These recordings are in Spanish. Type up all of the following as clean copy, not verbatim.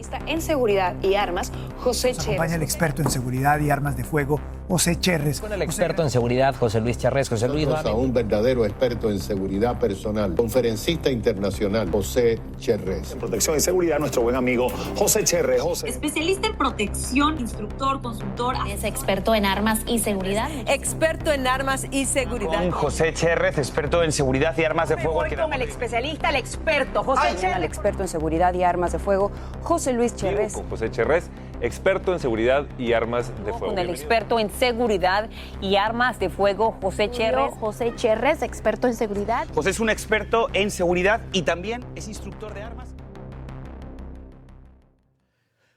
especialista en seguridad y armas, José Nos acompaña el experto en seguridad y armas de fuego, José Cherres. Con el experto en seguridad, José Luis Cherres. José Luis, a un verdadero experto en seguridad personal, conferencista internacional, José Cherres. En protección y seguridad, nuestro buen amigo José Cherres. Especialista en protección, instructor, consultor. Es experto en armas y seguridad. Experto en armas y seguridad. Con José Cherres, experto en seguridad y armas de fuego. Voy con el especialista, el experto, José Cherres. El experto en seguridad y armas de fuego, José Luis Cherres. Con José Cherres, experto en seguridad y armas de fuego. Con el experto en seguridad y armas de fuego, José Cherres. José Cherres, experto en seguridad. José es un experto en seguridad y también es instructor de armas.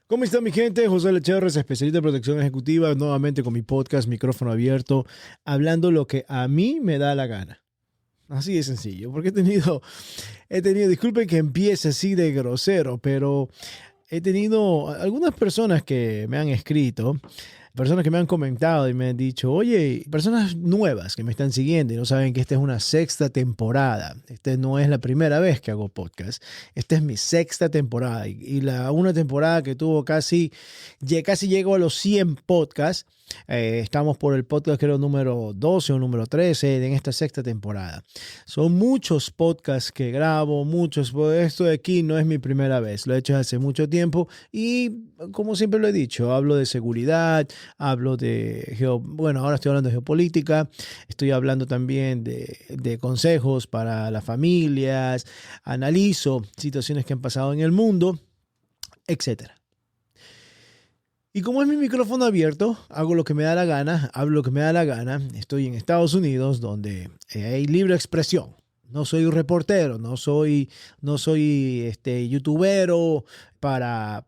¿Cómo está mi gente? José L. Cherres, especialista en protección ejecutiva, nuevamente con mi podcast Micrófono Abierto, hablando lo que a mí me da la gana. Así de sencillo, porque he tenido, disculpen que empiece así de grosero, pero he tenido algunas personas que me han escrito, personas que me han comentado y me han dicho, oye, personas nuevas que me están siguiendo y no saben que esta es una sexta temporada. Esta no es la primera vez que hago podcast. Esta es mi sexta temporada y una temporada que tuvo casi llegó a los 100 podcasts. Estamos por el podcast creo número 12 o número 13 en esta sexta temporada. Son muchos podcasts que grabo, esto de aquí no es mi primera vez, lo he hecho hace mucho tiempo y como siempre lo he dicho, hablo de seguridad, hablo ahora estoy hablando de geopolítica, estoy hablando también de consejos para las familias, analizo situaciones que han pasado en el mundo, etcétera. Y como es mi micrófono abierto, hago lo que me da la gana, hablo lo que me da la gana. Estoy en Estados Unidos donde hay libre expresión. No soy un reportero, no soy youtubero para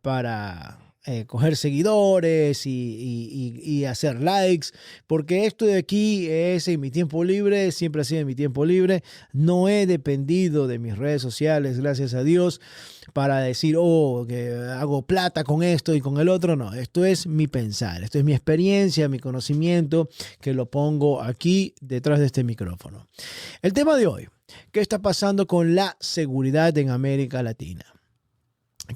coger seguidores y hacer likes, porque esto de aquí es en mi tiempo libre, siempre ha sido en mi tiempo libre. No he dependido de mis redes sociales, gracias a Dios, para decir, que hago plata con esto y con el otro. No, esto es mi pensar, esto es mi experiencia, mi conocimiento, que lo pongo aquí detrás de este micrófono. El tema de hoy, ¿qué está pasando con la seguridad en América Latina?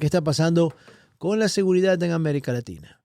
¿Qué está pasando con la seguridad en América Latina?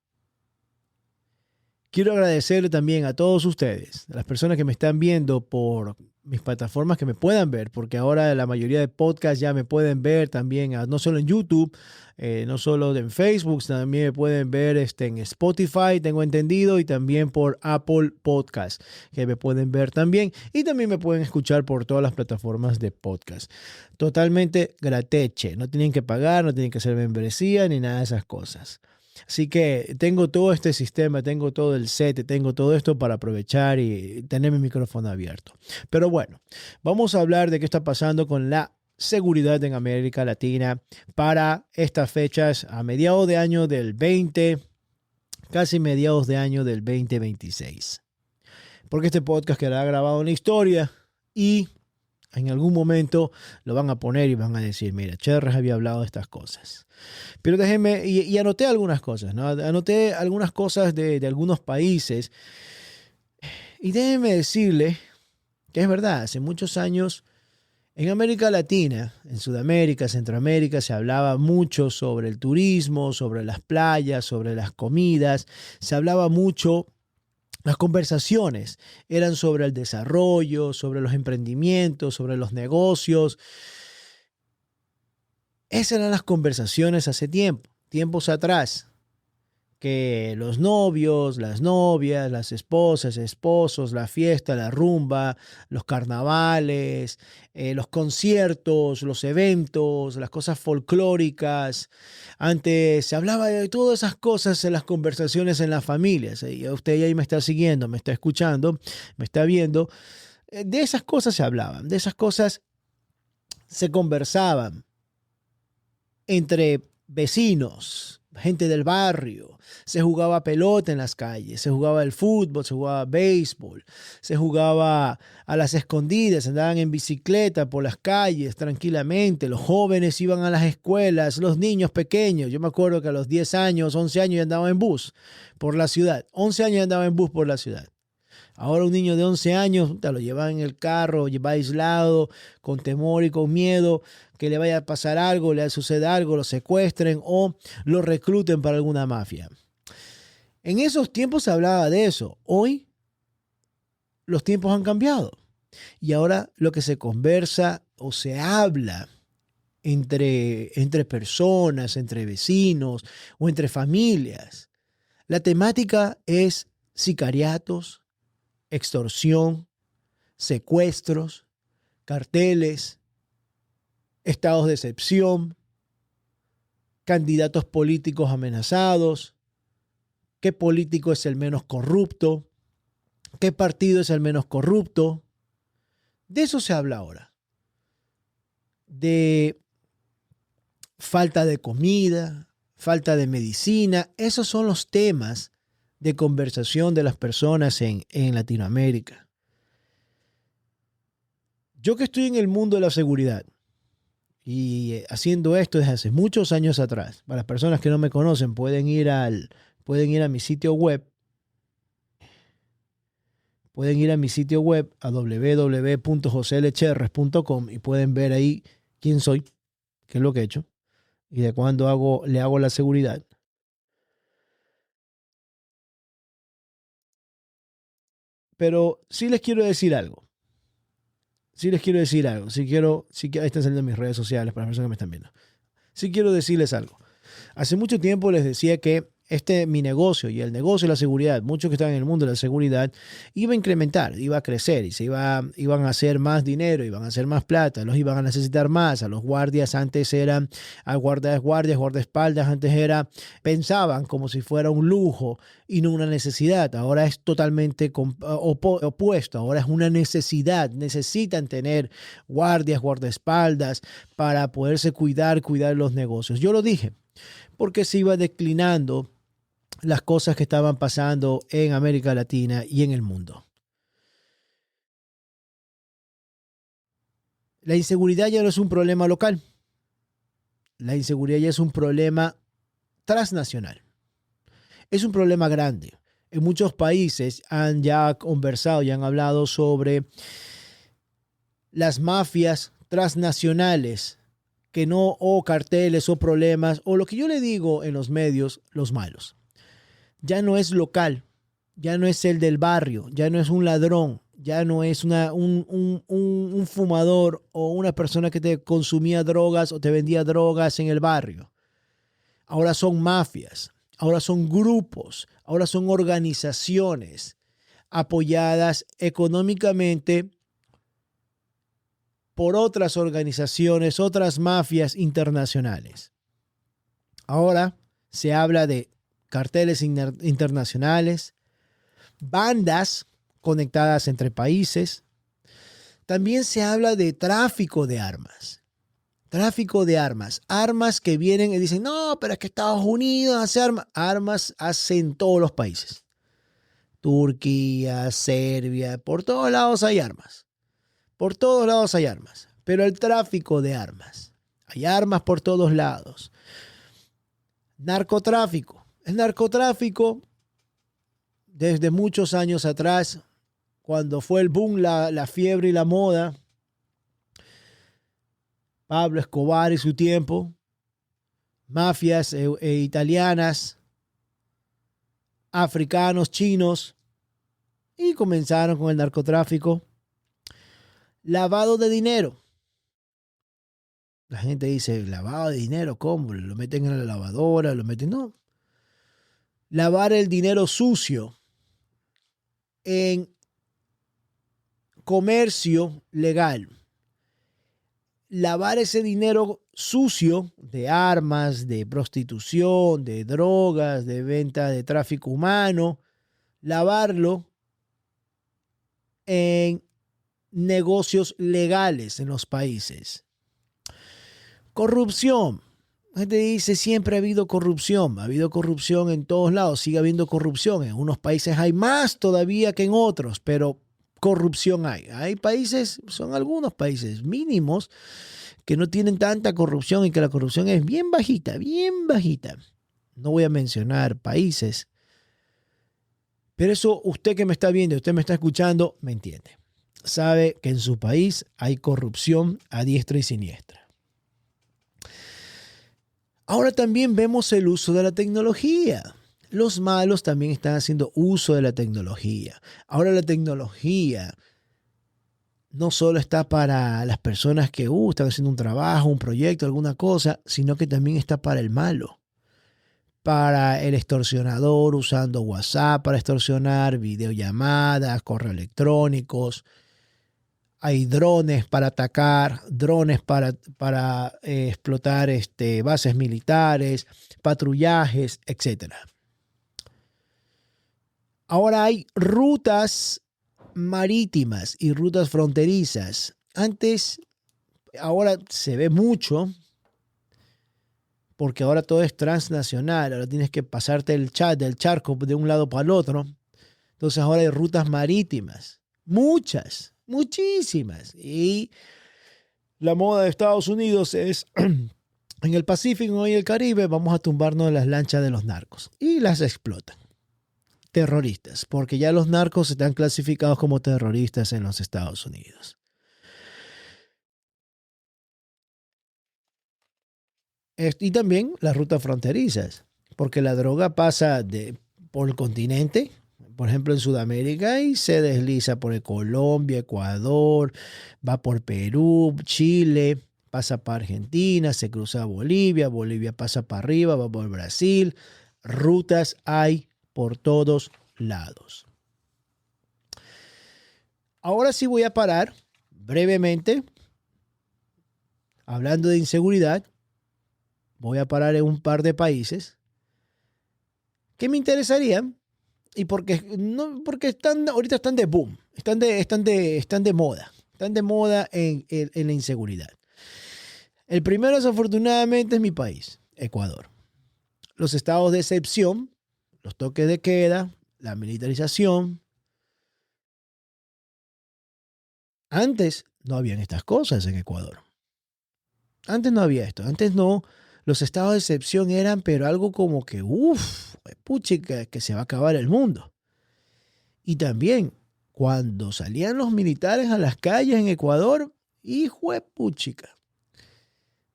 Quiero agradecerle también a todos ustedes, a las personas que me están viendo por mis plataformas que me puedan ver, porque ahora la mayoría de podcasts ya me pueden ver también, no solo en YouTube, no solo en Facebook, también me pueden ver en Spotify, tengo entendido, y también por Apple Podcast, que me pueden ver también, y también me pueden escuchar por todas las plataformas de podcast. Totalmente gratis, no tienen que pagar, no tienen que hacer membresía, ni nada de esas cosas. Así que tengo todo este sistema, tengo todo el set, tengo todo esto para aprovechar y tener mi micrófono abierto. Pero bueno, vamos a hablar de qué está pasando con la seguridad en América Latina para estas fechas a mediados de año del 20, casi mediados de año del 2026. Porque este podcast quedará grabado en la historia y en algún momento lo van a poner y van a decir, mira, Cherres había hablado de estas cosas. Pero déjenme, y anoté algunas cosas, ¿no? Anoté algunas cosas de algunos países. Y déjenme decirle que es verdad, hace muchos años en América Latina, en Sudamérica, Centroamérica, se hablaba mucho sobre el turismo, sobre las playas, sobre las comidas. Se hablaba mucho. Las conversaciones eran sobre el desarrollo, sobre los emprendimientos, sobre los negocios. Esas eran las conversaciones hace tiempos atrás. Que los novios, las novias, las esposas, esposos, la fiesta, la rumba, los carnavales, los conciertos, los eventos, las cosas folclóricas. Antes se hablaba de todas esas cosas en las conversaciones en las familias. Usted ahí me está siguiendo, me está escuchando, me está viendo. De esas cosas se hablaban, de esas cosas se conversaban entre vecinos, gente del barrio. Se jugaba pelota en las calles, se jugaba el fútbol, se jugaba béisbol, se jugaba a las escondidas, andaban en bicicleta por las calles tranquilamente. Los jóvenes iban a las escuelas, los niños pequeños. Yo me acuerdo que a los 10 años, 11 años ya andaba en bus por la ciudad. 11 años ya andaba en bus por la ciudad. Ahora un niño de 11 años te lo lleva en el carro, va aislado, con temor y con miedo que le vaya a pasar algo, le suceda algo, lo secuestren o lo recluten para alguna mafia. En esos tiempos se hablaba de eso. Hoy los tiempos han cambiado. Y ahora lo que se conversa o se habla entre personas, entre vecinos o entre familias, la temática es sicariatos, extorsión, secuestros, carteles, estados de excepción, candidatos políticos amenazados, qué político es el menos corrupto, qué partido es el menos corrupto. De eso se habla ahora. De falta de comida, falta de medicina. Esos son los temas de conversación de las personas en Latinoamérica. Yo que estoy en el mundo de la seguridad y haciendo esto desde hace muchos años atrás, para las personas que no me conocen, pueden ir a mi sitio web. Pueden ir a mi sitio web a www.joselcherres.com y pueden ver ahí quién soy, qué es lo que he hecho y de cuándo le hago la seguridad. Pero sí les quiero decir algo. Ahí están saliendo mis redes sociales para las personas que me están viendo. Sí quiero decirles algo. Hace mucho tiempo les decía que mi negocio y el negocio de la seguridad, muchos que están en el mundo de la seguridad, iba a incrementar, iba a crecer y iban a hacer más dinero, iban a hacer más plata, los iban a necesitar más. A los guardias antes eran, a guardaespaldas antes pensaban como si fuera un lujo y no una necesidad. Ahora es totalmente opuesto, ahora es una necesidad. Necesitan tener guardaespaldas para poderse cuidar los negocios. Yo lo dije, porque se iba declinando las cosas que estaban pasando en América Latina y en el mundo. La inseguridad ya no es un problema local. La inseguridad ya es un problema transnacional. Es un problema grande. En muchos países han ya conversado y han hablado sobre las mafias transnacionales o carteles o problemas, o lo que yo le digo en los medios, los malos. Ya no es local, ya no es el del barrio, ya no es un ladrón, ya no es un fumador o una persona que te consumía drogas o te vendía drogas en el barrio. Ahora son mafias, ahora son grupos, ahora son organizaciones apoyadas económicamente por otras organizaciones, otras mafias internacionales. Ahora se habla de carteles internacionales, bandas conectadas entre países. También se habla de tráfico de armas. Armas que vienen y dicen, no, pero es que Estados Unidos hace armas. Armas hacen todos los países. Turquía, Serbia, por todos lados hay armas. Por todos lados hay armas. Pero el tráfico de armas. Hay armas por todos lados. Narcotráfico. El narcotráfico, desde muchos años atrás, cuando fue el boom, la fiebre y la moda, Pablo Escobar y su tiempo, mafias italianas, africanos, chinos, y comenzaron con el narcotráfico. Lavado de dinero. La gente dice, lavado de dinero, ¿cómo? Lo meten en la lavadora, no. Lavar el dinero sucio en comercio legal. Lavar ese dinero sucio de armas, de prostitución, de drogas, de venta de tráfico humano, lavarlo en negocios legales en los países. Corrupción. La gente dice, siempre ha habido corrupción en todos lados, sigue habiendo corrupción. En unos países hay más todavía que en otros, pero corrupción hay. Hay países, son algunos países mínimos, que no tienen tanta corrupción y que la corrupción es bien bajita, bien bajita. No voy a mencionar países, Pero eso usted que me está viendo, usted me está escuchando, me entiende. Sabe que en su país hay corrupción a diestra y siniestra. Ahora también vemos el uso de la tecnología. Los malos también están haciendo uso de la tecnología. Ahora la tecnología no solo está para las personas que están haciendo un trabajo, un proyecto, alguna cosa, sino que también está para el malo. Para el extorsionador usando WhatsApp para extorsionar, videollamadas, correos electrónicos. Hay drones para atacar, drones para explotar bases militares, patrullajes, etc. Ahora hay rutas marítimas y rutas fronterizas. Ahora se ve mucho, porque ahora todo es transnacional. Ahora tienes que pasarte del charco de un lado para el otro. Entonces ahora hay rutas marítimas. Muchísimas. Y la moda de Estados Unidos es en el Pacífico y el Caribe vamos a tumbarnos las lanchas de los narcos. Y las explotan. Terroristas. Porque ya los narcos están clasificados como terroristas en los Estados Unidos. Y también las rutas fronterizas, porque la droga pasa por el continente, por ejemplo en Sudamérica, y se desliza por Colombia, Ecuador, va por Perú, Chile, pasa para Argentina, se cruza a Bolivia, Bolivia pasa para arriba, va por Brasil. Rutas hay por todos lados. Ahora sí voy a parar brevemente, hablando de inseguridad. Voy a parar en un par de países que me interesarían y porque ahorita están de boom, están de moda en la inseguridad. El primero, desafortunadamente, es mi país, Ecuador. Los estados de excepción, los toques de queda, la militarización. Antes no habían estas cosas en Ecuador. Antes no había esto. Antes no. Los estados de excepción eran, pero algo como que, puchica, que se va a acabar el mundo. Y también, cuando salían los militares a las calles en Ecuador, hijo de puchica.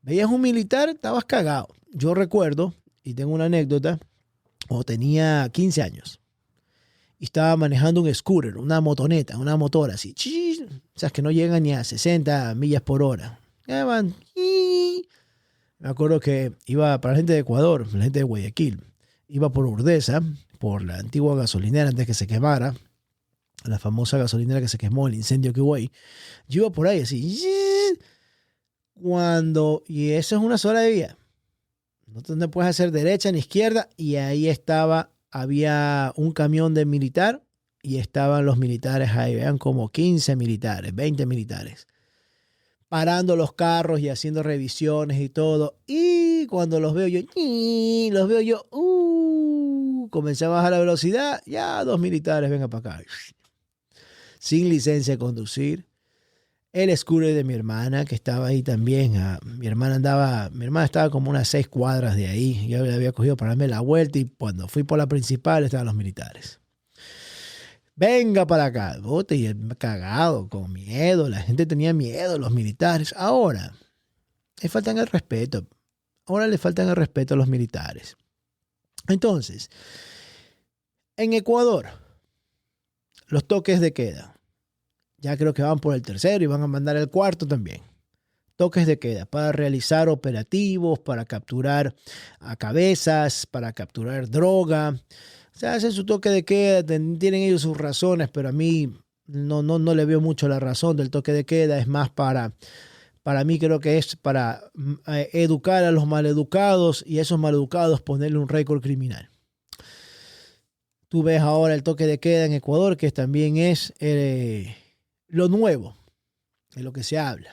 Veías un militar, estabas cagado. Yo recuerdo, y tengo una anécdota, cuando tenía 15 años. Y estaba manejando un scooter, una motoneta, una motora así. O sea, que no llegan ni a 60 millas por hora. Ya van. Me acuerdo que iba para la gente de Ecuador, la gente de Guayaquil. Iba por Urdesa, por la antigua gasolinera antes que se quemara. La famosa gasolinera que se quemó, el incendio que hubo ahí. Yo iba por ahí así. Y eso es una sola de vía. No puedes hacer derecha ni izquierda. Y ahí había un camión de militar y estaban los militares ahí. Vean como 15 militares, 20 militares. Parando los carros y haciendo revisiones y todo. Y cuando los veo yo, comencé a bajar la velocidad. Ya 2 militares, venga para acá. Sin licencia de conducir. El scooter de mi hermana, que estaba ahí también. Mi hermana estaba como unas 6 cuadras de ahí. Yo le había cogido para darme la vuelta y cuando fui por la principal estaban los militares. Venga para acá. Y él cagado, con miedo. La gente tenía miedo, los militares. Ahora, le faltan el respeto. a los militares. Entonces, en Ecuador, los toques de queda. Ya creo que van por el tercero y van a mandar el cuarto también. Toques de queda para realizar operativos, para capturar a cabezas, para capturar droga. O sea, hacen su toque de queda, tienen ellos sus razones, pero a mí no le veo mucho la razón del toque de queda. Es más para mí creo que es para educar a los maleducados y a esos maleducados ponerle un récord criminal. Tú ves ahora el toque de queda en Ecuador, que también es lo nuevo, de lo que se habla.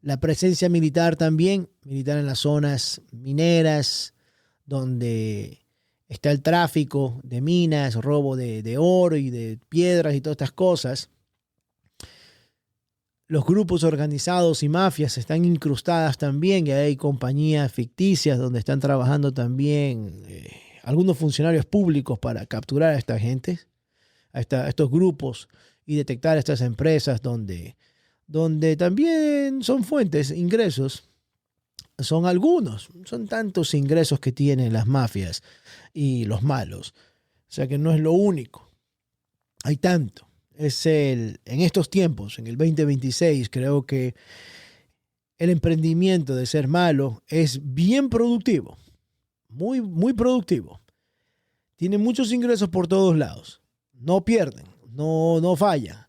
La presencia militar también, militar en las zonas mineras, donde está el tráfico de minas, robo de oro y de piedras y todas estas cosas. Los grupos organizados y mafias están incrustadas también, y hay compañías ficticias donde están trabajando también algunos funcionarios públicos para capturar a esta gente, a estos grupos y detectar estas empresas donde también son fuentes, ingresos. Son tantos ingresos que tienen las mafias y los malos. O sea que no es lo único. Hay tanto. En estos tiempos, en el 2026, creo que el emprendimiento de ser malo es bien productivo. Muy, muy productivo. Tiene muchos ingresos por todos lados. No pierden, no fallan.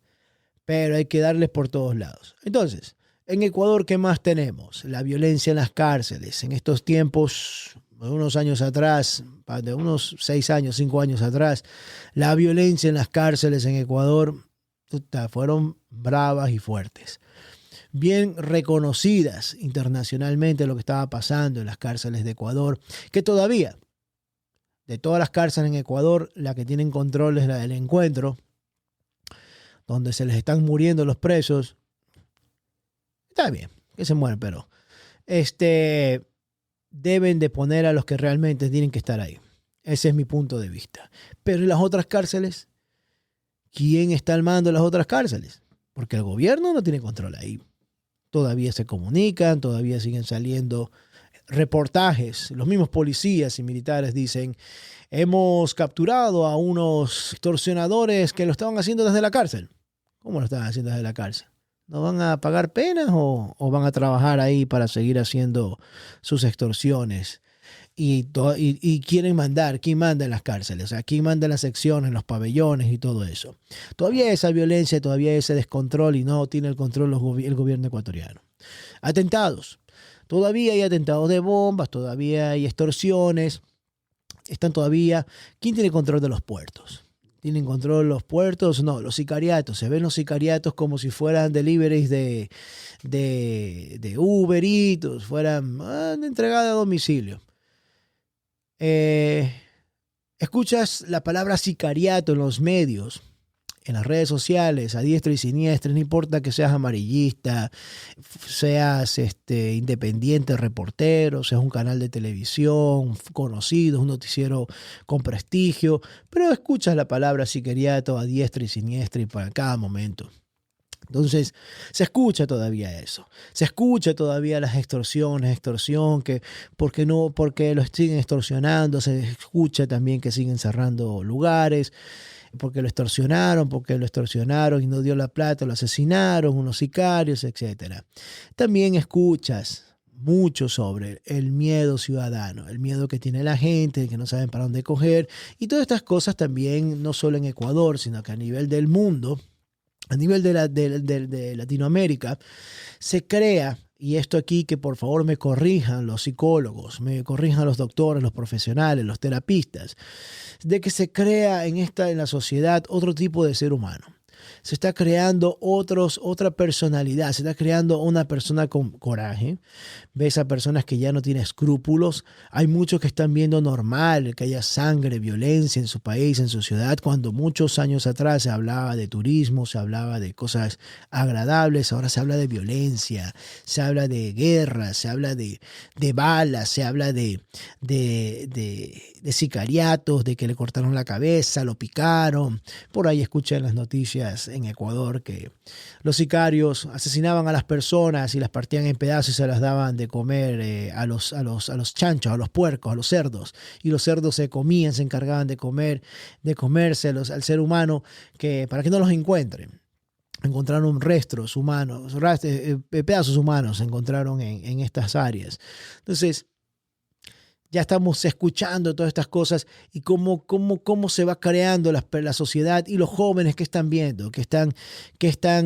Pero hay que darles por todos lados. Entonces, en Ecuador, ¿qué más tenemos? La violencia en las cárceles. En estos tiempos, unos años atrás, de unos 6 años, 5 años atrás, la violencia en las cárceles en Ecuador fueron bravas y fuertes. Bien reconocidas internacionalmente lo que estaba pasando en las cárceles de Ecuador, que todavía, de todas las cárceles en Ecuador, la que tienen control es la del Encuentro, donde se les están muriendo los presos. Está bien, que se mueren, pero deben de poner a los que realmente tienen que estar ahí. Ese es mi punto de vista. Pero en las otras cárceles, ¿quién está al mando de las otras cárceles? Porque el gobierno no tiene control ahí. Todavía se comunican, todavía siguen saliendo reportajes. Los mismos policías y militares dicen, hemos capturado a unos extorsionadores que lo estaban haciendo desde la cárcel. ¿Cómo lo estaban haciendo desde la cárcel? ¿No van a pagar penas o van a trabajar ahí para seguir haciendo sus extorsiones? Y quieren mandar, ¿quién manda en las cárceles? O sea, ¿quién manda en las secciones, en los pabellones y todo eso? Todavía hay esa violencia, todavía hay ese descontrol y no tiene el control el gobierno ecuatoriano. Atentados. Todavía hay atentados de bombas, todavía hay extorsiones. Están todavía... ¿Quién tiene control de los puertos? ¿Tienen control los puertos? No, los sicariatos. Se ven los sicariatos como si fueran deliveries de Uber Eats, fueran entregadas a domicilio. Escuchas la palabra sicariato en los medios, en las redes sociales, a diestra y siniestra, no importa que seas amarillista, seas independiente, reportero, seas un canal de televisión conocido, un noticiero con prestigio, pero escuchas la palabra sicariato a diestra y siniestra y para cada momento. Entonces, se escucha todavía eso. Se escucha todavía las extorsión, porque los siguen extorsionando. Se escucha también que siguen cerrando lugares, porque lo extorsionaron y no dio la plata, lo asesinaron, unos sicarios, etc. También escuchas mucho sobre el miedo ciudadano, el miedo que tiene la gente, que no saben para dónde coger. Y todas estas cosas también, no solo en Ecuador, sino que a nivel del mundo, a nivel de Latinoamérica, se crea, y esto aquí que por favor me corrijan los psicólogos, me corrijan los doctores, los profesionales, los terapistas, de que se crea en la sociedad otro tipo de ser humano. Se está creando otra personalidad, se está creando una persona con coraje. Ves a personas que ya no tienen escrúpulos. Hay muchos que están viendo normal que haya sangre, violencia en su país, en su ciudad, cuando muchos años atrás se hablaba de turismo, se hablaba de cosas agradables. Ahora se habla de violencia, se habla de guerra, se habla de balas, se habla de sicariatos, de que le cortaron la cabeza, lo picaron. Por ahí escuché en las noticias en Ecuador que los sicarios asesinaban a las personas y las partían en pedazos y se las daban de comer a los chanchos, a los puercos, a los cerdos, y los cerdos se encargaban de comerse al ser humano para que no los encuentren. Encontraron restos humanos, pedazos humanos se encontraron en estas áreas. Entonces, ya estamos escuchando todas estas cosas y cómo se va creando la sociedad y los jóvenes que están viendo, que están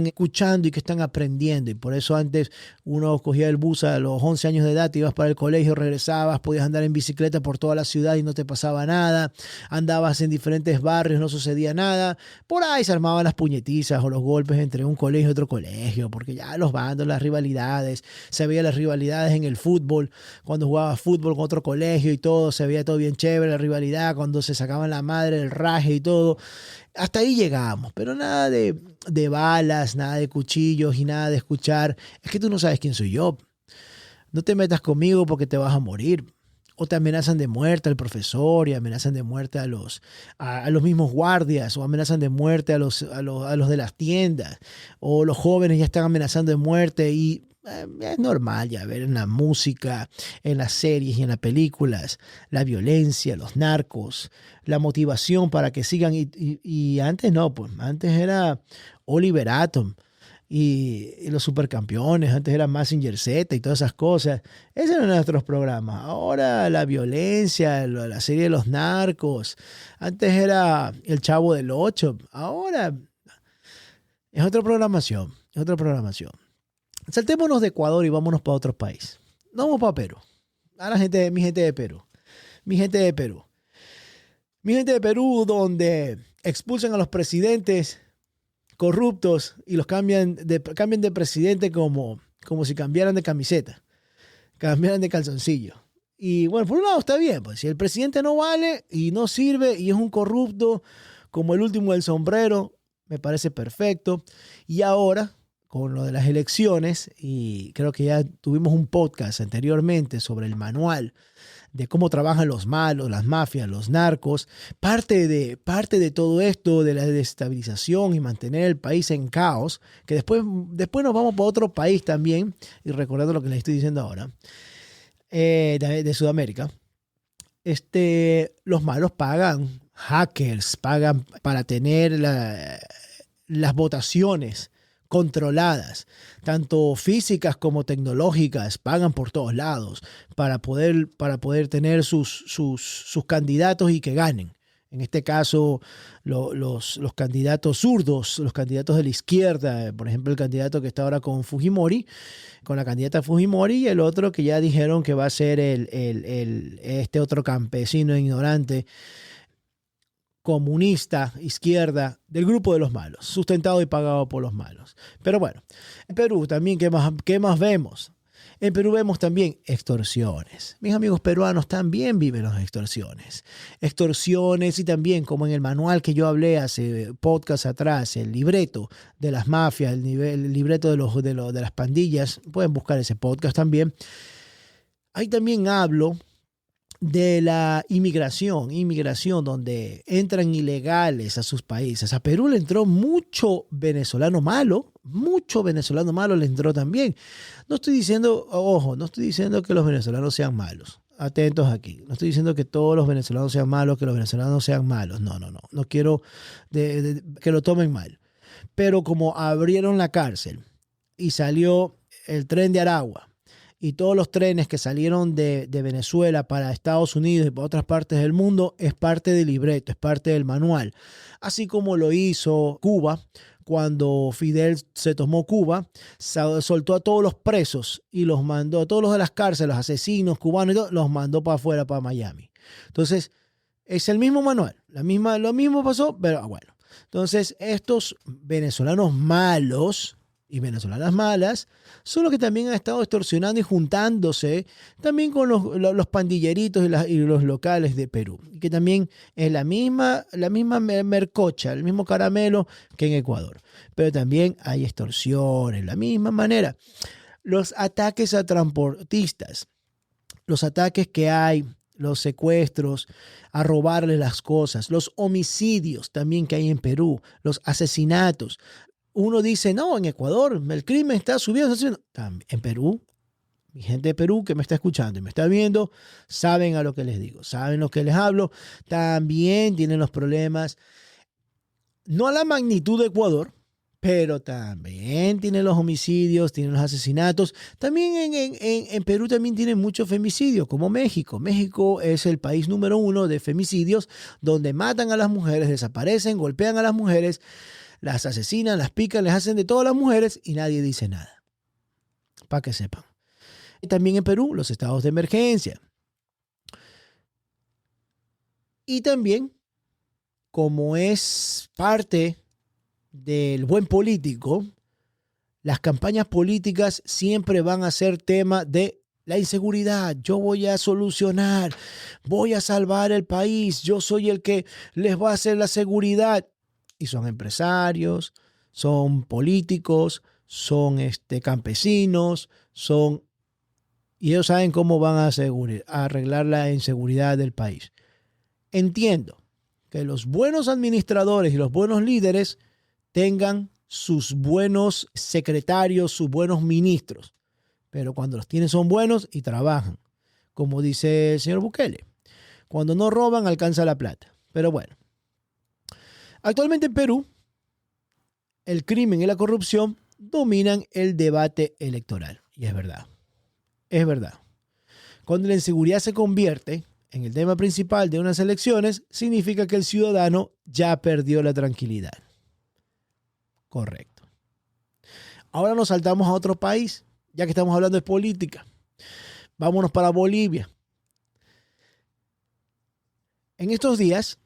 escuchando y que están aprendiendo. Y por eso antes uno cogía el bus a los 11 años de edad, te ibas para el colegio, regresabas, podías andar en bicicleta por toda la ciudad y no te pasaba nada. Andabas en diferentes barrios, no sucedía nada. Por ahí se armaban las puñetizas o los golpes entre un colegio y otro colegio, porque ya los bandos, las rivalidades, se veían las rivalidades en el fútbol, cuando jugaba fútbol con otro colegio y todo, se veía todo bien chévere, la rivalidad, cuando se sacaban la madre, el raje y todo. Hasta ahí llegábamos, pero nada de balas, nada de cuchillos y nada de escuchar. Es que tú no sabes quién soy yo. No te metas conmigo porque te vas a morir. o te amenazan de muerte al profesor y amenazan de muerte a los mismos guardias, o amenazan de muerte a los de las tiendas, o los jóvenes ya están amenazando de muerte y es normal ya ver en la música, en las series y en las películas la violencia, los narcos, la motivación para que sigan y antes no, pues antes era Oliver Atom y los supercampeones, antes era Mazinger Z y todas esas cosas. Esos eran nuestros programas. Ahora la violencia, la serie de los narcos, antes era El Chavo del Ocho, ahora es otra programación, es otra programación. Saltémonos de Ecuador y vámonos para otro país. No vamos para Perú. A mi gente de Perú. Mi gente de Perú, donde expulsan a los presidentes corruptos y los cambian de presidente como si cambiaran de camiseta, cambiaran de calzoncillo. Y bueno, por un lado está bien, pues si el presidente no vale y no sirve y es un corrupto como el último del sombrero, me parece perfecto. Y ahora, con lo de las elecciones, y creo que ya tuvimos un podcast anteriormente sobre el manual de cómo trabajan los malos, las mafias, los narcos, parte de todo esto de la desestabilización y mantener el país en caos, que después nos vamos para otro país también, y recordando lo que les estoy diciendo ahora, de Sudamérica, los malos pagan, hackers pagan para tener las votaciones controladas, tanto físicas como tecnológicas, pagan por todos lados para poder tener sus candidatos y que ganen. En este caso, los candidatos zurdos, los candidatos de la izquierda, por ejemplo, el candidato que está ahora con la candidata Fujimori, y el otro que ya dijeron que va a ser este otro campesino ignorante, comunista, izquierda, del grupo de los malos, sustentado y pagado por los malos. Pero bueno, en Perú también, ¿qué más vemos? En Perú vemos también extorsiones. Mis amigos peruanos también viven las extorsiones. Extorsiones y también, como en el manual que yo hablé hace podcast atrás, el libreto de las mafias, el libreto de las pandillas, pueden buscar ese podcast también. Ahí también hablo de la inmigración donde entran ilegales a sus países. A Perú le entró mucho venezolano malo le entró también. No estoy diciendo que los venezolanos sean malos. Atentos aquí. No estoy diciendo que todos los venezolanos sean malos, que los venezolanos sean malos. No. No quiero que lo tomen mal. Pero como abrieron la cárcel y salió el tren de Aragua, y todos los trenes que salieron de Venezuela para Estados Unidos y para otras partes del mundo, es parte del libreto, es parte del manual. Así como lo hizo Cuba, cuando Fidel se tomó Cuba, soltó a todos los presos y los mandó, a todos los de las cárceles, los asesinos cubanos y todo, los mandó para afuera, para Miami. Entonces, es el mismo manual, lo mismo pasó, pero bueno. Entonces, estos venezolanos malos y venezolanas malas son los que también han estado extorsionando y juntándose también con los pandilleritos y los locales de Perú, que también es la misma mercocha, el mismo caramelo que en Ecuador. Pero también hay extorsiones, de la misma manera. Los ataques a transportistas, los ataques que hay, los secuestros, a robarles las cosas, los homicidios también que hay en Perú, los asesinatos. Uno dice, no, en Ecuador el crimen está subiendo. En Perú, mi gente de Perú que me está escuchando y me está viendo, saben a lo que les digo, saben lo que les hablo. También tienen los problemas, no a la magnitud de Ecuador, pero también tienen los homicidios, tienen los asesinatos. También en Perú también tienen muchos femicidios, como México. México es el país número 1 de femicidios, donde matan a las mujeres, desaparecen, golpean a las mujeres, las asesinan, las pican, les hacen de todas las mujeres y nadie dice nada. Para que sepan. Y también en Perú, los estados de emergencia. Y también, como es parte del buen político, las campañas políticas siempre van a ser tema de la inseguridad. Yo voy a solucionar, voy a salvar el país, yo soy el que les va a hacer la seguridad. Y son empresarios, son políticos, son campesinos, son Y ellos saben cómo van a arreglar la inseguridad del país. Entiendo que los buenos administradores y los buenos líderes tengan sus buenos secretarios, sus buenos ministros. Pero cuando los tienen son buenos y trabajan. Como dice el señor Bukele. Cuando no roban, alcanza la plata. Pero bueno. Actualmente en Perú, el crimen y la corrupción dominan el debate electoral. Y es verdad. Es verdad. Cuando la inseguridad se convierte en el tema principal de unas elecciones, significa que el ciudadano ya perdió la tranquilidad. Correcto. Ahora nos saltamos a otro país, ya que estamos hablando de política. Vámonos para Bolivia. En estos días,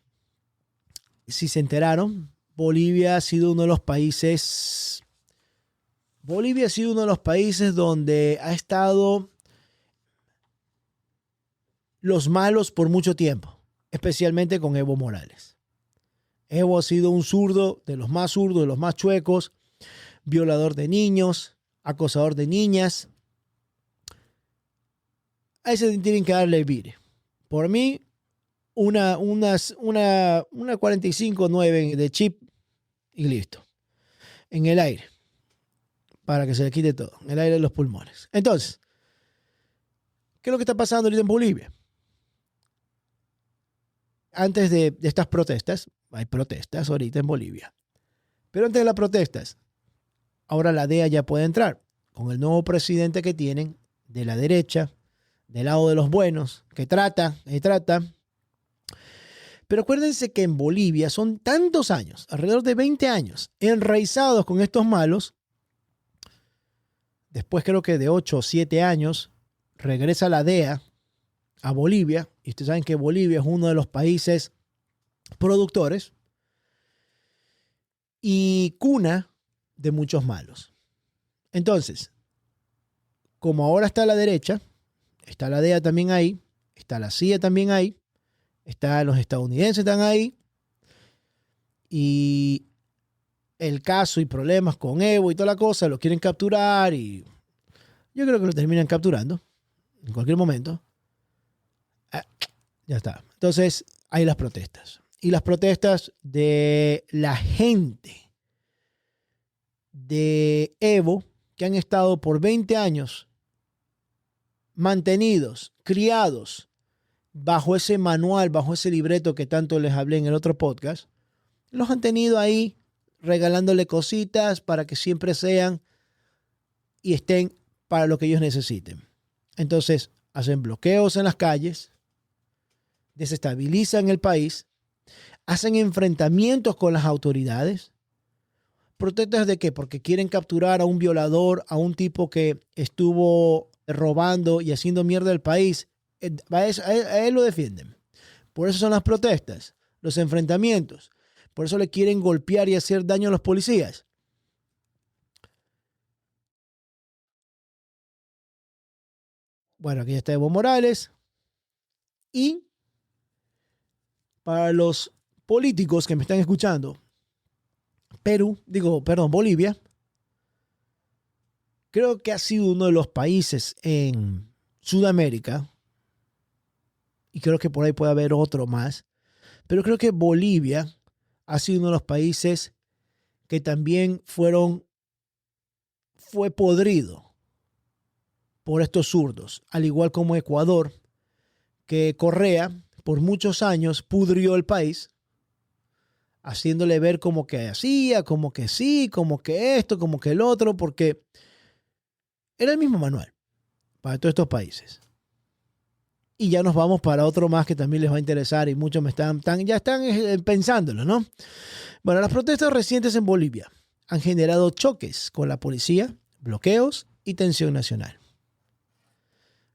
si se enteraron, Bolivia ha sido uno de los países donde ha estado los malos por mucho tiempo, especialmente con Evo Morales. Evo ha sido un zurdo, de los más chuecos, violador de niños, acosador de niñas. A ese tienen que darle vire. Por mí, una 45-9 de chip y listo. En el aire. Para que se le quite todo. En el aire de los pulmones. Entonces, ¿qué es lo que está pasando ahorita en Bolivia? Antes de estas protestas, hay protestas ahorita en Bolivia. Pero antes de las protestas, ahora la DEA ya puede entrar. Con el nuevo presidente que tienen, de la derecha, del lado de los buenos, que trata. Pero acuérdense que en Bolivia son tantos años, alrededor de 20 años, enraizados con estos malos. Después creo que de 8 o 7 años, regresa la DEA a Bolivia. Y ustedes saben que Bolivia es uno de los países productores y cuna de muchos malos. Entonces, como ahora está la derecha, está la DEA también ahí, está la CIA también ahí, los estadounidenses están ahí, y el caso y problemas con Evo y toda la cosa, lo quieren capturar y yo creo que lo terminan capturando en cualquier momento. Ya está. Entonces, hay las protestas. Y las protestas de la gente de Evo, que han estado por 20 años mantenidos, criados, bajo ese manual, bajo ese libreto que tanto les hablé en el otro podcast, los han tenido ahí regalándole cositas para que siempre sean y estén para lo que ellos necesiten. Entonces, hacen bloqueos en las calles, desestabilizan el país, hacen enfrentamientos con las autoridades. ¿Protestas de qué? Porque quieren capturar a un violador, a un tipo que estuvo robando y haciendo mierda al país. A él lo defienden. Por eso son las protestas, los enfrentamientos. Por eso le quieren golpear y hacer daño a los policías. Bueno, aquí está Evo Morales. Y para los políticos que me están escuchando, Bolivia, creo que ha sido uno de los países en Sudamérica, y creo que por ahí puede haber otro más, pero creo que Bolivia ha sido uno de los países que también fue podrido por estos zurdos, al igual como Ecuador, que Correa por muchos años pudrió el país, haciéndole ver como que hacía, como que sí, como que esto, como que el otro, porque era el mismo manual para todos estos países. Y ya nos vamos para otro más que también les va a interesar y muchos ya están pensándolo, ¿no? Bueno, las protestas recientes en Bolivia han generado choques con la policía, bloqueos y tensión nacional.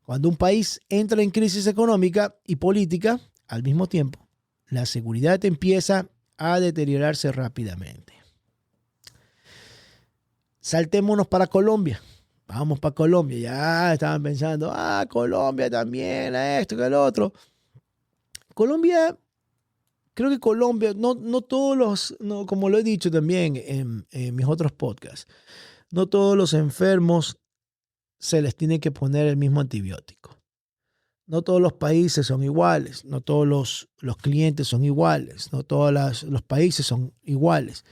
Cuando un país entra en crisis económica y política, al mismo tiempo, la seguridad empieza a deteriorarse rápidamente. Saltémonos para Colombia. Vamos para Colombia. Ya estaban pensando, Colombia también, esto, que el otro. Creo que Colombia, no todos como lo he dicho también en mis otros podcasts, no todos los enfermos se les tiene que poner el mismo antibiótico. No todos los países son iguales, no todos los clientes son iguales, no todos los países son iguales.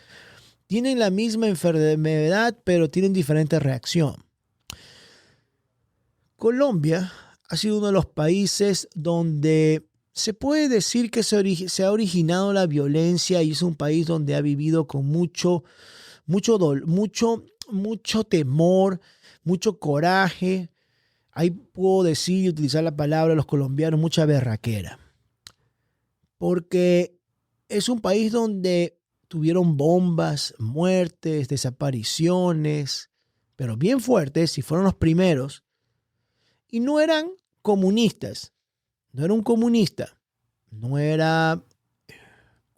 Tienen la misma enfermedad, pero tienen diferente reacción. Colombia ha sido uno de los países donde se puede decir que se ha originado la violencia, y es un país donde ha vivido con mucho temor, mucho coraje. Ahí puedo decir y utilizar la palabra los colombianos, mucha berraquera. Porque es un país donde tuvieron bombas, muertes, desapariciones, pero bien fuertes, y fueron los primeros. Y no eran comunistas, no era un comunista, no era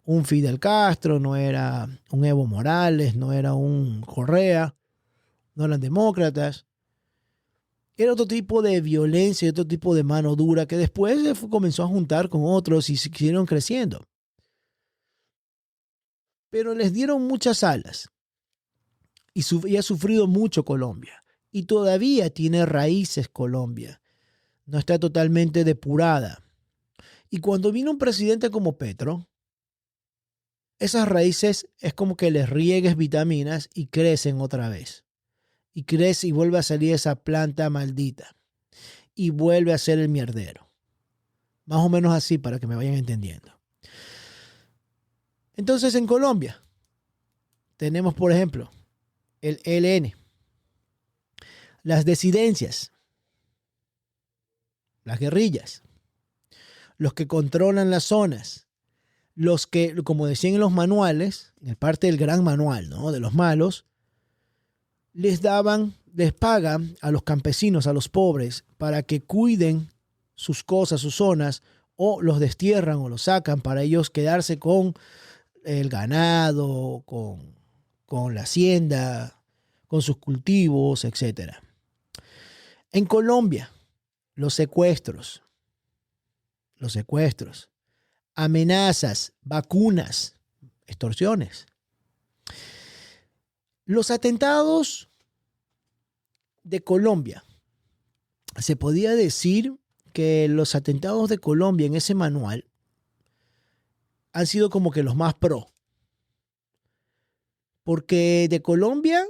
un Fidel Castro, no era un Evo Morales, no era un Correa, no eran demócratas. Era otro tipo de violencia, otro tipo de mano dura que después se comenzó a juntar con otros y siguieron creciendo. Pero les dieron muchas alas y ha sufrido mucho Colombia. Y todavía tiene raíces Colombia. No está totalmente depurada. Y cuando vino un presidente como Petro, esas raíces es como que les riegues vitaminas y crecen otra vez. Y crece y vuelve a salir esa planta maldita. Y vuelve a ser el mierdero. Más o menos así para que me vayan entendiendo. Entonces en Colombia tenemos, por ejemplo, el ELN. Las disidencias. Las guerrillas. Los que controlan las zonas. Los que, como decían en los manuales, en parte del gran manual, ¿no?, de los malos, les pagan a los campesinos, a los pobres, para que cuiden sus cosas, sus zonas, o los destierran o los sacan para ellos quedarse con el ganado, con la hacienda, con sus cultivos, etc. En Colombia, los secuestros, amenazas, vacunas, extorsiones. Los atentados de Colombia, se podía decir que los atentados de Colombia en ese manual han sido como que los más pro. Porque de Colombia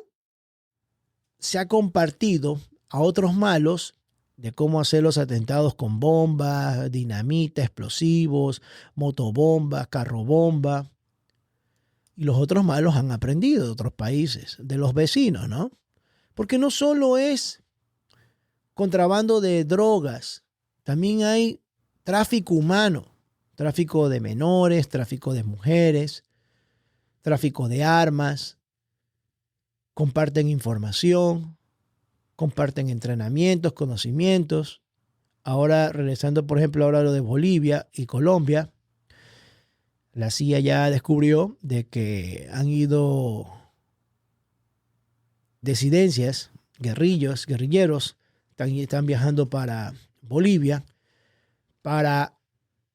se ha compartido a otros malos de cómo hacer los atentados con bombas, dinamita, explosivos, motobombas, carrobomba. Y los otros malos han aprendido de otros países, de los vecinos, ¿no? Porque no solo es contrabando de drogas, también hay tráfico humano, tráfico de menores, tráfico de mujeres, tráfico de armas, comparten información, comparten entrenamientos, conocimientos. Ahora, regresando, por ejemplo, ahora lo de Bolivia y Colombia, la CIA ya descubrió de que han ido disidencias, guerrilleros, están viajando para Bolivia para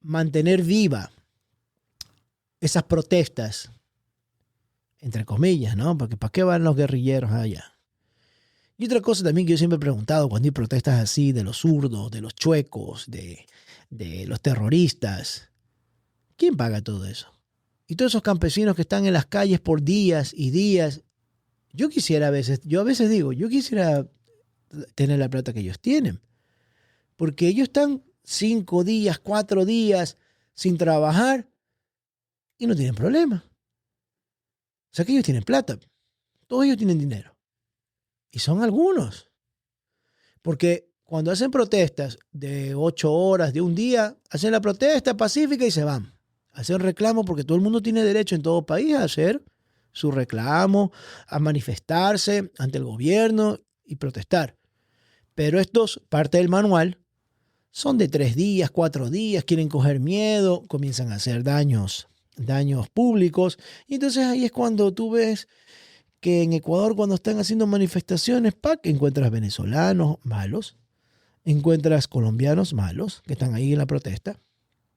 mantener viva esas protestas, entre comillas, ¿no? Porque ¿para qué van los guerrilleros allá? Y otra cosa también que yo siempre he preguntado cuando hay protestas así de los zurdos, de los chuecos, de los terroristas, ¿quién paga todo eso? Y todos esos campesinos que están en las calles por días y días. Yo a veces digo, yo quisiera tener la plata que ellos tienen. Porque ellos están 5 días, 4 días sin trabajar y no tienen problema. O sea que ellos tienen plata. Todos ellos tienen dinero. Y son algunos. Porque cuando hacen protestas de 8 horas, de un día, hacen la protesta pacífica y se van. Hacen reclamo porque todo el mundo tiene derecho en todo país a hacer su reclamo, a manifestarse ante el gobierno y protestar. Pero estos, parte del manual, son de 3 días, 4 días, quieren coger miedo, comienzan a hacer daños públicos. Y entonces ahí es cuando tú ves que en Ecuador, cuando están haciendo manifestaciones, encuentras venezolanos malos, encuentras colombianos malos que están ahí en la protesta,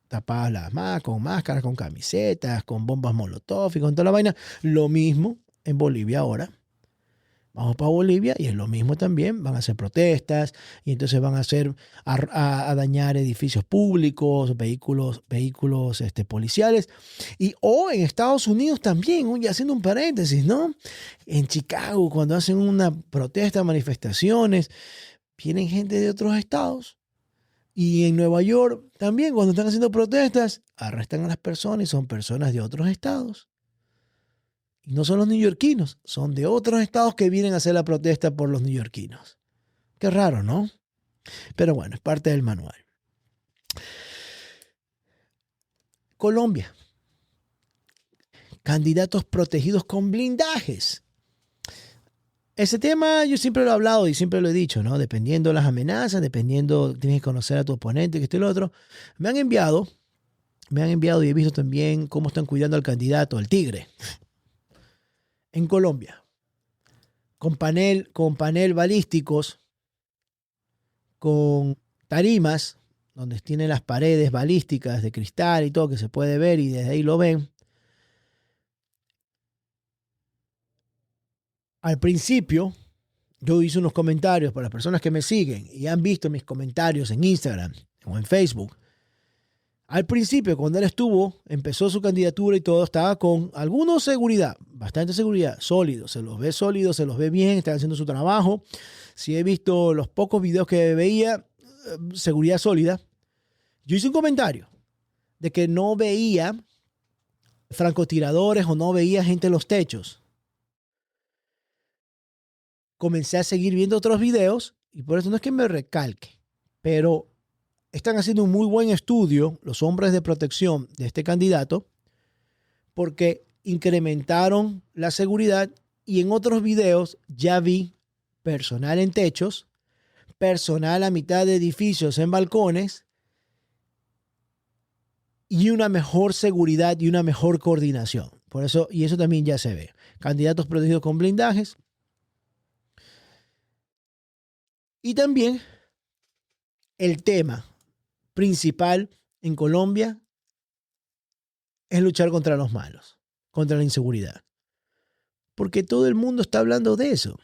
tapadas con máscaras, con camisetas, con bombas molotov y con toda la vaina. Lo mismo en Bolivia ahora. Vamos para Bolivia y es lo mismo también. Van a hacer protestas y entonces van a dañar edificios públicos, vehículos policiales. O en Estados Unidos también, ya haciendo un paréntesis, ¿no? En Chicago, cuando hacen una protesta, manifestaciones, vienen gente de otros estados. Y en Nueva York también, cuando están haciendo protestas, arrestan a las personas y son personas de otros estados. Y no son los neoyorquinos, son de otros estados que vienen a hacer la protesta por los neoyorquinos. Qué raro, ¿no? Pero bueno, es parte del manual. Colombia. Candidatos protegidos con blindajes. Ese tema yo siempre lo he hablado y siempre lo he dicho, ¿no? Dependiendo de las amenazas, tienes que conocer a tu oponente, que esto y lo otro. Me han enviado y he visto también cómo están cuidando al candidato, al Tigre. En Colombia, con panel balísticos, con tarimas, donde tienen las paredes balísticas de cristal y todo, que se puede ver y desde ahí lo ven. Al principio, yo hice unos comentarios para las personas que me siguen y han visto mis comentarios en Instagram o en Facebook. Al principio, cuando él empezó su candidatura y todo, estaba con algunos seguridad, bastante seguridad, sólido. Se los ve sólidos, se los ve bien, están haciendo su trabajo. Si he visto los pocos videos que veía, seguridad sólida. Yo hice un comentario de que no veía francotiradores o no veía gente en los techos. Comencé a seguir viendo otros videos y por eso no es que me recalque, pero están haciendo un muy buen estudio los hombres de protección de este candidato porque incrementaron la seguridad y en otros videos ya vi personal en techos, personal a mitad de edificios en balcones y una mejor seguridad y una mejor coordinación. Por eso, y eso también ya se ve. Candidatos protegidos con blindajes. Y también el tema principal en Colombia es luchar contra los malos, contra la inseguridad. Porque todo el mundo está hablando de eso.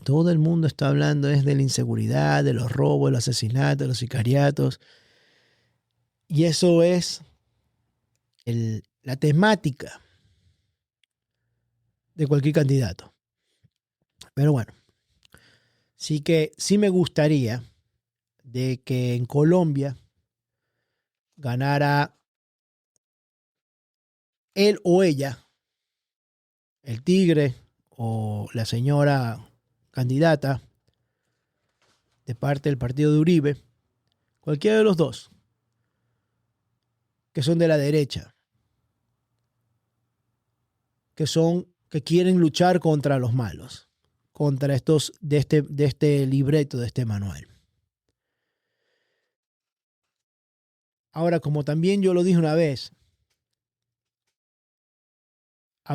Todo el mundo está hablando de la inseguridad, de los robos, de los asesinatos, de los sicariatos. Y eso es la temática de cualquier candidato. Pero bueno, sí me gustaría de que en Colombia ganara él o ella, el Tigre o la señora candidata de parte del partido de Uribe, cualquiera de los dos, que son de la derecha, que quieren luchar contra los malos, contra estos de este libreto, de este manual. Ahora, como también yo lo dije una vez,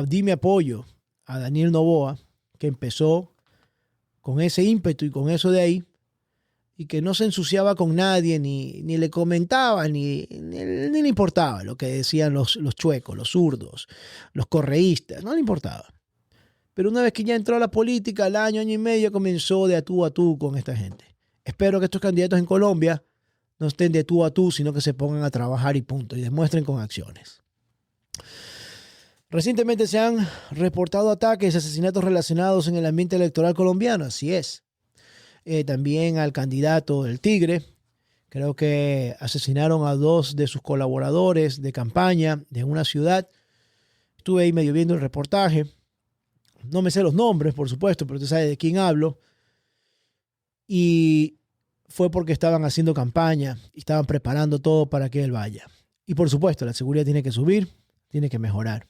di mi apoyo a Daniel Noboa, que empezó con ese ímpetu y con eso de ahí, y que no se ensuciaba con nadie, ni le comentaba, ni le importaba lo que decían los chuecos, los zurdos, los correístas, no le importaba. Pero una vez que ya entró a la política, al año y medio, comenzó de a tú con esta gente. Espero que estos candidatos en Colombia no estén de tú a tú, sino que se pongan a trabajar y punto, y demuestren con acciones. Recientemente se han reportado ataques y asesinatos relacionados en el ambiente electoral colombiano, así es. También al candidato del Tigre, creo que asesinaron a 2 de sus colaboradores de campaña de una ciudad. Estuve ahí medio viendo el reportaje. No me sé los nombres, por supuesto, pero usted sabe de quién hablo. Y fue porque estaban haciendo campaña y estaban preparando todo para que él vaya. Y por supuesto, la seguridad tiene que subir, tiene que mejorar.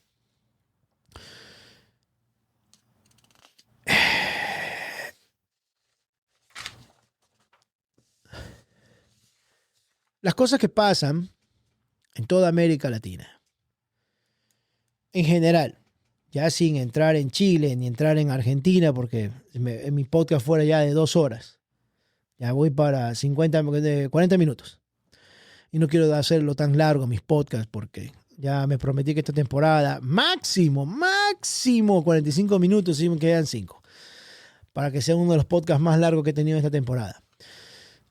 Las cosas que pasan en toda América Latina, en general, ya sin entrar en Chile ni entrar en Argentina, porque en mi podcast fuera ya de 2 horas. Ya voy para 40 minutos. Y no quiero hacerlo tan largo mis podcasts porque ya me prometí que esta temporada máximo 45 minutos y me quedan 5. para que sea uno de los podcasts más largos que he tenido esta temporada.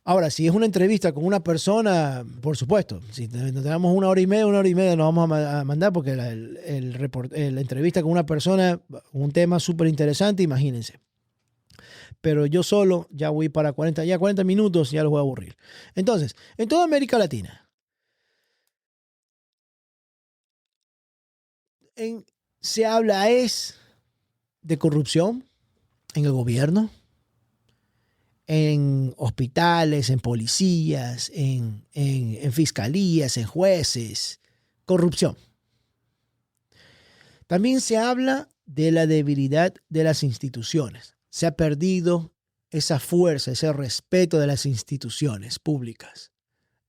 Ahora, si es una entrevista con una persona, por supuesto, si tenemos una hora y media nos vamos a mandar porque la entrevista con una persona, un tema súper interesante, imagínense. Pero yo solo ya voy para 40 minutos, ya los voy a aburrir. Entonces, en toda América Latina, se habla de corrupción en el gobierno, en hospitales, en policías, en fiscalías, en jueces, corrupción. También se habla de la debilidad de las instituciones. Se ha perdido esa fuerza, ese respeto de las instituciones públicas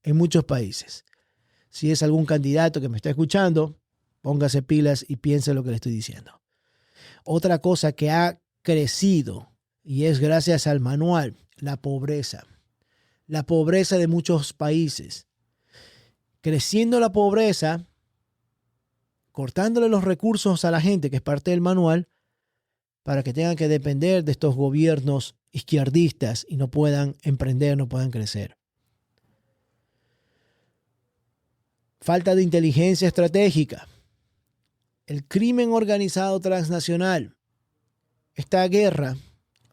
en muchos países. Si es algún candidato que me está escuchando, póngase pilas y piense lo que le estoy diciendo. Otra cosa que ha crecido, y es gracias al manual, la pobreza. La pobreza de muchos países. Creciendo la pobreza, cortándole los recursos a la gente, que es parte del manual, para que tengan que depender de estos gobiernos izquierdistas y no puedan emprender, no puedan crecer. Falta de inteligencia estratégica. El crimen organizado transnacional. Esta guerra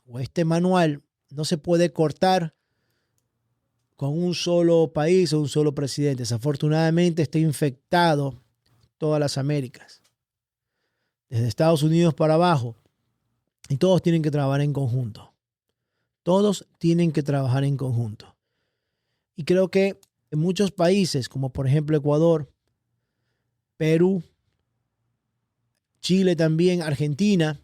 o este manual no se puede cortar con un solo país o un solo presidente. Desafortunadamente está infectado todas las Américas. Desde Estados Unidos para abajo. Y todos tienen que trabajar en conjunto. Todos tienen que trabajar en conjunto. Y creo que en muchos países, como por ejemplo Ecuador, Perú, Chile también, Argentina,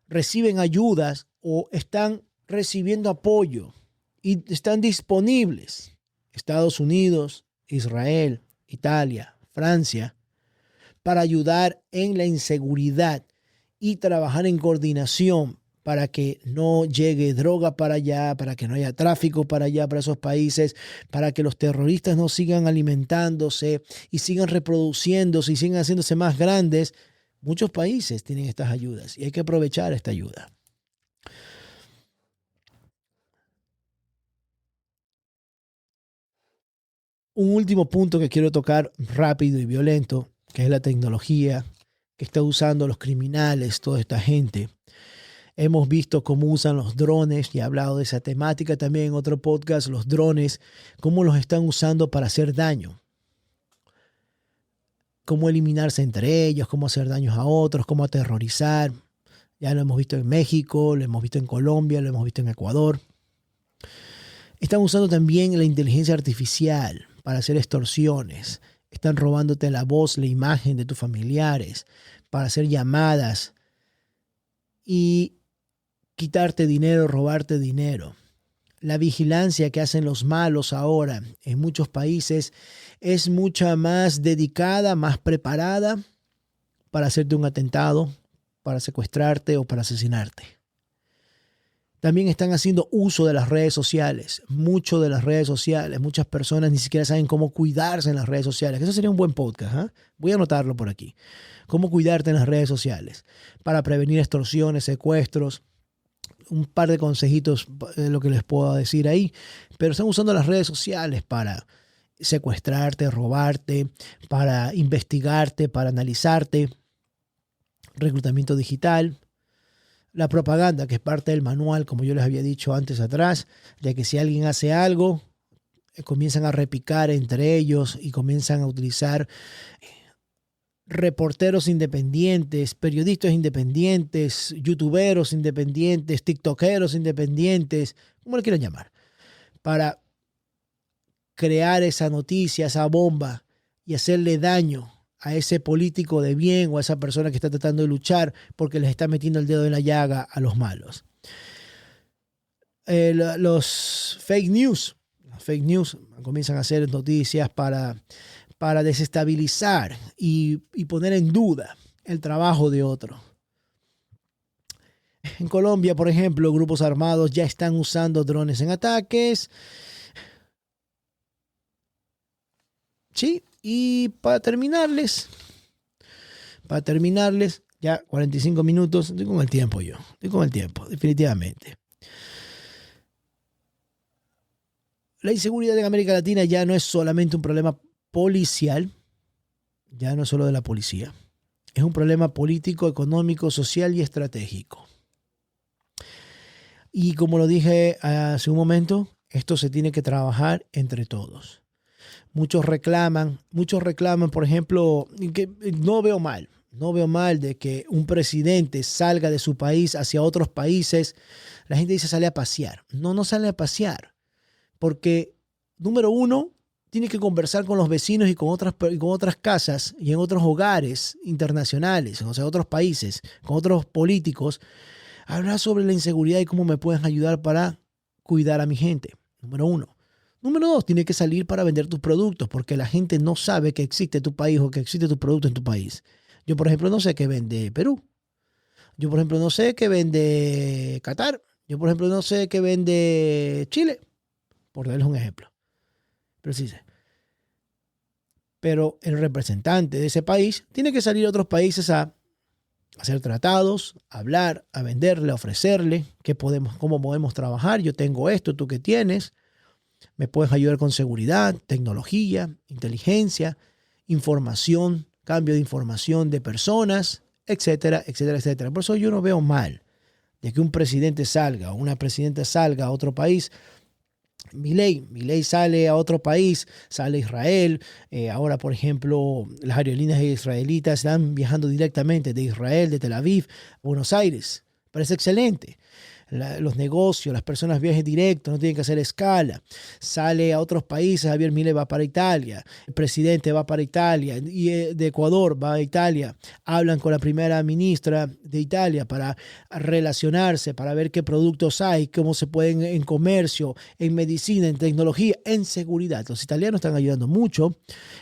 reciben ayudas o están recibiendo apoyo y están disponibles. Estados Unidos, Israel, Italia, Francia, para ayudar en la inseguridad y trabajar en coordinación para que no llegue droga para allá, para que no haya tráfico para allá, para esos países, para que los terroristas no sigan alimentándose y sigan reproduciéndose y sigan haciéndose más grandes. Muchos países tienen estas ayudas y hay que aprovechar esta ayuda. Un último punto que quiero tocar rápido y violento, que es la tecnología que está usando los criminales, toda esta gente. Hemos visto cómo usan los drones y he hablado de esa temática también en otro podcast, los drones, cómo los están usando para hacer daño. Cómo eliminarse entre ellos, cómo hacer daños a otros, cómo aterrorizar. Ya lo hemos visto en México, lo hemos visto en Colombia, lo hemos visto en Ecuador. Están usando también la inteligencia artificial para hacer extorsiones. Están robándote la voz, la imagen de tus familiares para hacer llamadas y quitarte dinero, robarte dinero. La vigilancia que hacen los malos ahora en muchos países es mucha más dedicada, más preparada para hacerte un atentado, para secuestrarte o para asesinarte. También están haciendo uso de las redes sociales, mucho de las redes sociales. Muchas personas ni siquiera saben cómo cuidarse en las redes sociales. Eso sería un buen podcast, ¿eh? Voy a anotarlo por aquí. Cómo cuidarte en las redes sociales para prevenir extorsiones, secuestros. Un par de consejitos de lo que les puedo decir ahí. Pero están usando las redes sociales para secuestrarte, robarte, para investigarte, para analizarte. Reclutamiento digital. La propaganda, que es parte del manual, como yo les había dicho antes atrás, de que si alguien hace algo, comienzan a repicar entre ellos y comienzan a utilizar reporteros independientes, periodistas independientes, youtuberos independientes, tiktokeros independientes, como le quieran llamar, para crear esa noticia, esa bomba y hacerle daño a ese político de bien o a esa persona que está tratando de luchar porque les está metiendo el dedo en la llaga a los malos. Los fake news comienzan a hacer noticias para desestabilizar y poner en duda el trabajo de otro. En Colombia, por ejemplo, grupos armados ya están usando drones en ataques. Sí, y para terminarles, Ya 45 minutos, estoy con el tiempo yo. Estoy con el tiempo, definitivamente. La inseguridad en América Latina ya no es solamente un problema policial, ya no es solo de la policía. Es un problema político, económico, social y estratégico. Y como lo dije hace un momento, esto se tiene que trabajar entre todos. Muchos reclaman, por ejemplo, que no veo mal de que un presidente salga de su país hacia otros países. La gente dice sale a pasear. No sale a pasear. Porque, número uno, tiene que conversar con los vecinos y con otras casas y en otros hogares internacionales, o sea, otros países, con otros políticos. Hablar sobre la inseguridad y cómo me pueden ayudar para cuidar a mi gente. Número uno. Número dos, tiene que salir para vender tus productos porque la gente no sabe que existe tu país o que existe tu producto en tu país. Yo, por ejemplo, no sé qué vende Perú. Yo, por ejemplo, no sé qué vende Qatar. Yo, por ejemplo, no sé qué vende Chile. Por darles un ejemplo. Pero sí sé. Pero el representante de ese país tiene que salir a otros países a hacer tratados, a hablar, a venderle, a ofrecerle cómo podemos trabajar. Yo tengo esto, tú qué tienes. Me puedes ayudar con seguridad, tecnología, inteligencia, información, cambio de información de personas, etcétera, etcétera, etcétera. Por eso yo no veo mal de que un presidente salga o una presidenta salga a otro país. Milei sale a otro país, sale a Israel. Ahora, por ejemplo, las aerolíneas israelitas están viajando directamente de Israel, de Tel Aviv, a Buenos Aires. Parece excelente. Los negocios, las personas viajen directo, no tienen que hacer escala. Sale a otros países, Javier Milei va para Italia, el presidente va para Italia, y de Ecuador va a Italia. Hablan con la primera ministra de Italia para relacionarse, para ver qué productos hay, cómo se pueden en comercio, en medicina, en tecnología, en seguridad. Los italianos están ayudando mucho,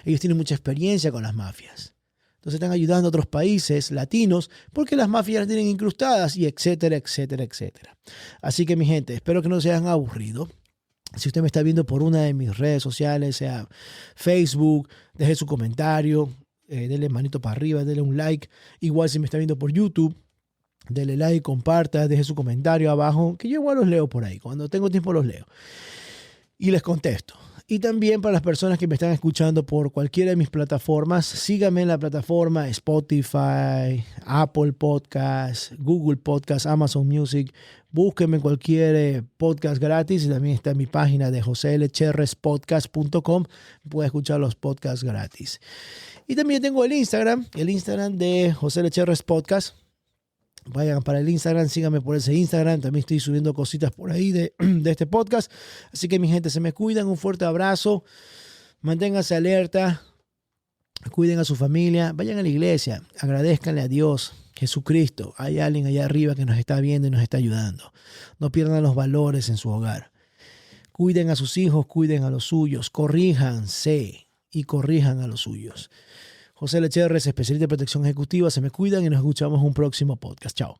ellos tienen mucha experiencia con las mafias. Entonces están ayudando a otros países latinos porque las mafias las tienen incrustadas y etcétera, etcétera, etcétera. Así que mi gente, espero que no se hayan aburrido. Si usted me está viendo por una de mis redes sociales, sea Facebook, deje su comentario, denle manito para arriba, denle un like. Igual si me está viendo por YouTube, denle like, comparta, deje su comentario abajo, que yo igual los leo por ahí. Cuando tengo tiempo los leo y les contesto. Y también para las personas que me están escuchando por cualquiera de mis plataformas, síganme en la plataforma Spotify, Apple Podcasts, Google Podcasts, Amazon Music. Búsquenme en cualquier podcast gratis y también está en mi página de joselcherrespodcast.com. Pueden escuchar los podcasts gratis. Y también tengo el Instagram de José L. Cherres Podcast. Vayan para el Instagram, síganme por ese Instagram. También estoy subiendo cositas por ahí de este podcast. Así que mi gente, se me cuidan. Un fuerte abrazo. Manténganse alerta. Cuiden a su familia. Vayan a la iglesia. Agradezcanle a Dios, Jesucristo. Hay alguien allá arriba que nos está viendo y nos está ayudando. No pierdan los valores en su hogar. Cuiden a sus hijos, cuiden a los suyos. Corríjanse y corrijan a los suyos. José L. Cherres, especialista de protección ejecutiva. Se me cuidan y nos escuchamos en un próximo podcast. Chao.